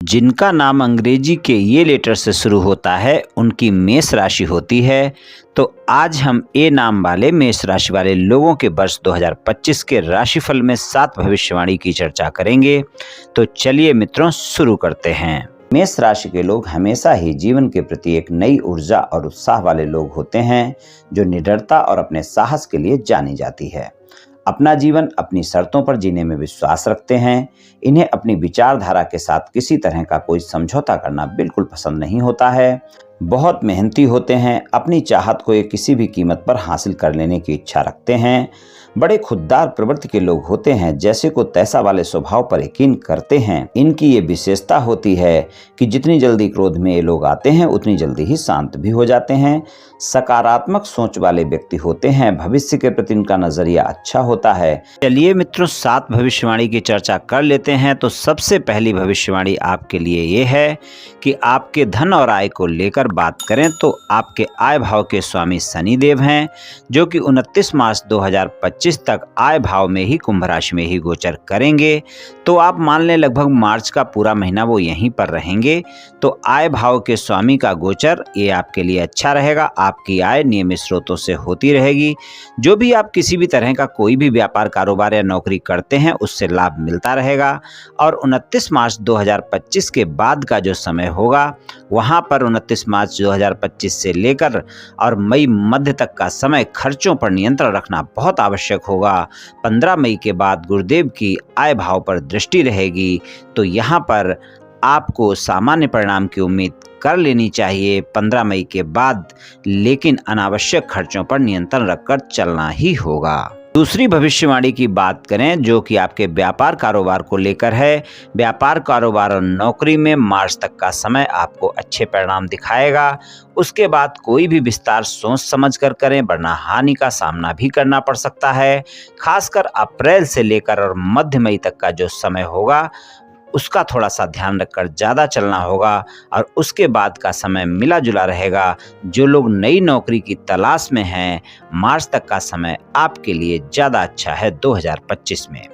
जिनका नाम अंग्रेजी के ये लेटर से शुरू होता है उनकी मेष राशि होती है। तो आज हम ए नाम वाले मेष राशि वाले लोगों के वर्ष 2025 के राशिफल में 7 भविष्यवाणी की चर्चा करेंगे। तो चलिए मित्रों शुरू करते हैं। मेष राशि के लोग हमेशा ही जीवन के प्रति एक नई ऊर्जा और उत्साह वाले लोग होते हैं, जो निडरता और अपने साहस के लिए जानी जाती है। अपना जीवन अपनी शर्तों पर जीने में विश्वास रखते हैं। इन्हें अपनी विचारधारा के साथ किसी तरह का कोई समझौता करना बिल्कुल पसंद नहीं होता है। बहुत मेहनती होते हैं, अपनी चाहत को ये किसी भी कीमत पर हासिल कर लेने की इच्छा रखते हैं। बड़े खुददार प्रवृत्ति के लोग होते हैं, जैसे को तैसा वाले स्वभाव पर यकीन करते हैं। इनकी ये विशेषता होती है कि जितनी जल्दी क्रोध में ये लोग आते हैं उतनी जल्दी ही शांत भी हो जाते हैं। सकारात्मक सोच वाले व्यक्ति होते हैं, भविष्य के प्रति इनका नजरिया अच्छा होता है। चलिए मित्रों 7 भविष्यवाणी की चर्चा कर लेते हैं। तो सबसे पहली भविष्यवाणी आपके लिए ये है कि आपके धन और आय को लेकर बात करें तो आपके आय भाव के स्वामी शनिदेव हैं, जो कि 29 मार्च 2025 तक आय भाव में ही कुंभ राशि में ही गोचर करेंगे। तो आप मान लें लगभग मार्च का पूरा महीना वो यहीं पर रहेंगे। तो आय भाव के स्वामी का गोचर ये आपके लिए अच्छा रहेगा। आपकी आय नियमित स्रोतों से होती रहेगी। जो भी आप किसी भी तरह का कोई भी व्यापार कारोबार या नौकरी करते हैं उससे लाभ मिलता रहेगा। और 29 मार्च 2025 के बाद का जो समय होगा वहां पर 29 मार्च 2025 से लेकर और मई मध्य तक का समय खर्चों पर नियंत्रण रखना बहुत आवश्यक होगा। 15 मई के बाद गुरुदेव की आय भाव पर दृष्टि रहेगी, तो यहाँ पर आपको सामान्य परिणाम की उम्मीद कर लेनी चाहिए 15 मई के बाद, लेकिन अनावश्यक खर्चों पर नियंत्रण रखकर चलना ही होगा। दूसरी भविष्यवाणी की बात करें जो कि आपके व्यापार कारोबार को लेकर है। व्यापार कारोबार और नौकरी में मार्च तक का समय आपको अच्छे परिणाम दिखाएगा। उसके बाद कोई भी विस्तार सोच समझ कर करें, वरना हानि का सामना भी करना पड़ सकता है। खासकर अप्रैल से लेकर और मध्य मई तक का जो समय होगा उसका थोड़ा सा ध्यान रखकर ज़्यादा चलना होगा। और उसके बाद का समय मिला जुला रहेगा। जो लोग नई नौकरी की तलाश में हैं, मार्च तक का समय आपके लिए ज़्यादा अच्छा है 2025 में।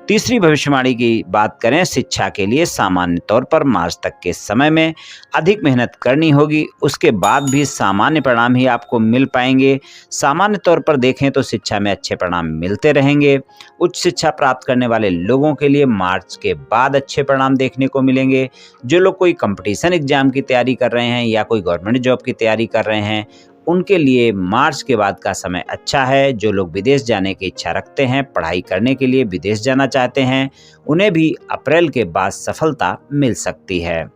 तीसरी भविष्यवाणी की बात करें शिक्षा के लिए, सामान्य तौर पर मार्च तक के समय में अधिक मेहनत करनी होगी। उसके बाद भी सामान्य परिणाम ही आपको मिल पाएंगे। सामान्य तौर पर देखें तो शिक्षा में अच्छे परिणाम मिलते रहेंगे। उच्च शिक्षा प्राप्त करने वाले लोगों के लिए मार्च के बाद अच्छे परिणाम देखने को मिलेंगे। जो लोग कोई कंपटीशन एग्जाम की तैयारी कर रहे हैं या कोई गवर्नमेंट जॉब की तैयारी कर रहे हैं उनके लिए मार्च के बाद का समय अच्छा है। जो लोग विदेश जाने की इच्छा रखते हैं, पढ़ाई करने के लिए विदेश जाना चाहते हैं, उन्हें भी अप्रैल के बाद सफलता मिल सकती है।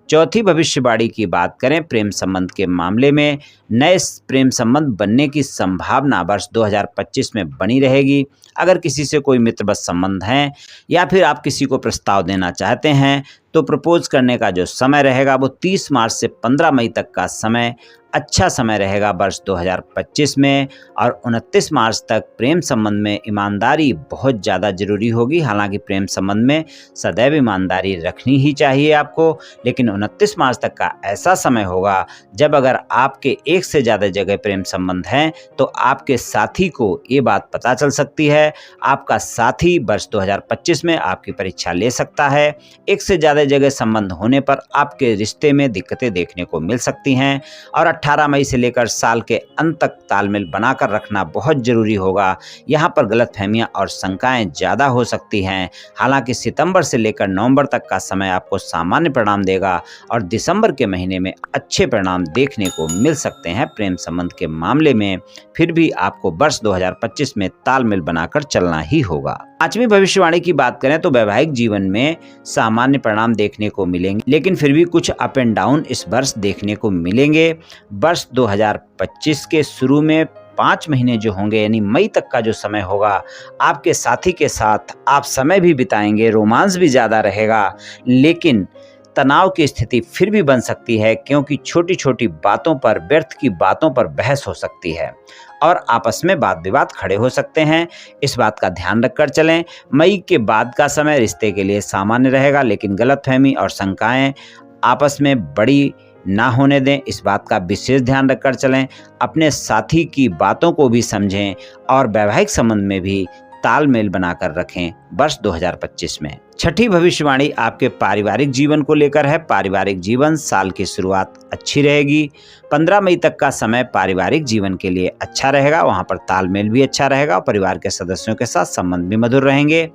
चौथी भविष्यवाणी की बात करें प्रेम संबंध के मामले में, नए प्रेम संबंध बनने की संभावना वर्ष 2025 में बनी रहेगी। अगर किसी से कोई मित्रवत संबंध हैं या फिर आप किसी को प्रस्ताव देना चाहते हैं तो प्रपोज करने का जो समय रहेगा वो 30 मार्च से 15 मई तक का समय अच्छा समय रहेगा वर्ष 2025 में। और 29 मार्च तक प्रेम संबंध में ईमानदारी बहुत ज़्यादा जरूरी होगी। हालांकि प्रेम संबंध में सदैव ईमानदारी रखनी ही चाहिए आपको, लेकिन 29 मार्च तक का ऐसा समय होगा जब अगर आपके एक से ज़्यादा जगह प्रेम संबंध हैं तो आपके साथी को ये बात पता चल सकती है। आपका साथी वर्ष 2025 में आपकी परीक्षा ले सकता है। एक से ज़्यादा जगह संबंध होने पर आपके रिश्ते में दिक्कतें देखने को मिल सकती हैं। और 18 मई से लेकर साल के अंत तक तालमेल बनाकर रखना बहुत जरूरी होगा। यहाँ पर गलतफहमियां और शंकाएं ज़्यादा हो सकती हैं। हालांकि सितंबर से लेकर नवंबर तक का समय आपको सामान्य परिणाम देगा और दिसंबर के महीने में अच्छे परिणाम देखने को मिल सकते हैं प्रेम संबंध के मामले में। फिर भी आपको वर्ष 2025 में तालमेल बनाकर चलना ही होगा। पांचवी भविष्यवाणी की बात करें तो वैवाहिक जीवन में सामान्य परिणाम देखने को मिलेंगे, लेकिन फिर भी कुछ अप एंड डाउन इस वर्ष देखने को मिलेंगे। वर्ष 2025 के शुरू में 5 महीने जो होंगे यानी मई तक का जो समय होगा आपके साथी के साथ आप समय भी बिताएंगे, रोमांस भी ज़्यादा रहेगा, लेकिन तनाव की स्थिति फिर भी बन सकती है क्योंकि छोटी छोटी बातों पर, व्यर्थ की बातों पर बहस हो सकती है और आपस में वाद विवाद खड़े हो सकते हैं। इस बात का ध्यान रखकर चलें। मई के बाद का समय रिश्ते के लिए सामान्य रहेगा, लेकिन गलतफहमी और शंकाएं आपस में बड़ी ना होने दें, इस बात का विशेष ध्यान रखकर चलें। अपने साथी की बातों को भी समझें और वैवाहिक संबंध में भी तालमेल बनाकर रखें वर्ष 2025 में। छठी भविष्यवाणी आपके पारिवारिक जीवन को लेकर है। पारिवारिक जीवन, साल की शुरुआत अच्छी रहेगी। 15 मई तक का समय पारिवारिक जीवन के लिए अच्छा रहेगा, वहाँ पर तालमेल भी अच्छा रहेगा और परिवार के सदस्यों के साथ संबंध भी मधुर रहेंगे।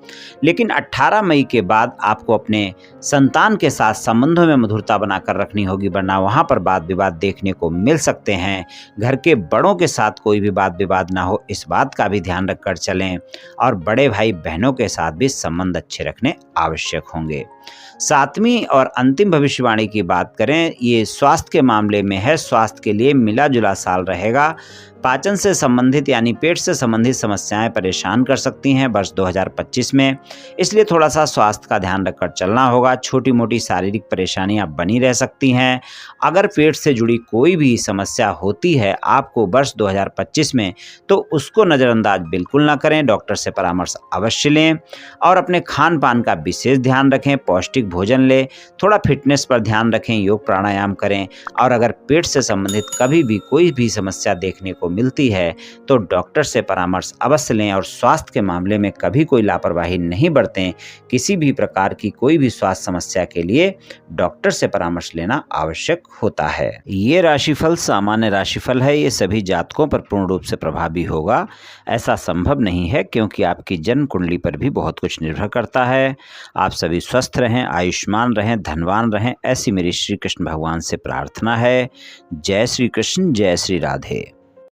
लेकिन 18 मई के बाद आपको अपने संतान के साथ संबंधों में मधुरता बनाकर रखनी होगी, वरना वहाँ पर वाद विवाद देखने को मिल सकते हैं। घर के बड़ों के साथ कोई भी वाद विवाद ना हो, इस बात का भी ध्यान रखकर चलें और बड़े भाई बहनों के साथ भी संबंध अच्छे रखने आवश्यक होंगे। 7वीं और अंतिम भविष्यवाणी की बात करें, ये स्वास्थ्य के मामले में है। स्वास्थ्य के लिए मिला जुला साल रहेगा। पाचन से संबंधित यानी पेट से संबंधित समस्याएं परेशान कर सकती हैं वर्ष 2025 में, इसलिए थोड़ा सा स्वास्थ्य का ध्यान रखकर चलना होगा। छोटी मोटी शारीरिक परेशानियां बनी रह सकती हैं। अगर पेट से जुड़ी कोई भी समस्या होती है आपको वर्ष 2025 में, तो उसको नज़रअंदाज बिल्कुल ना करें, डॉक्टर से परामर्श अवश्य लें और अपने खान पान का विशेष ध्यान रखें। पौष्टिक भोजन लें, थोड़ा फिटनेस पर ध्यान रखें, योग प्राणायाम करें और अगर पेट से संबंधित कभी भी कोई भी समस्या देखने को मिलती है तो डॉक्टर से परामर्श अवश्य लें और स्वास्थ्य के मामले में कभी कोई लापरवाही नहीं बरतें। किसी भी प्रकार की कोई भी स्वास्थ्य समस्या के लिए डॉक्टर से परामर्श लेना आवश्यक होता है। ये राशिफल सामान्य राशिफल है, ये सभी जातकों पर पूर्ण रूप से प्रभावी होगा ऐसा संभव नहीं है, क्योंकि आपकी जन्म कुंडली पर भी बहुत कुछ निर्भर करता है। आप सभी स्वस्थ रहें, आयुष्मान रहें, धनवान रहें, ऐसी मेरी श्री कृष्ण भगवान से प्रार्थना है। जय श्री कृष्ण, जय श्री राधे।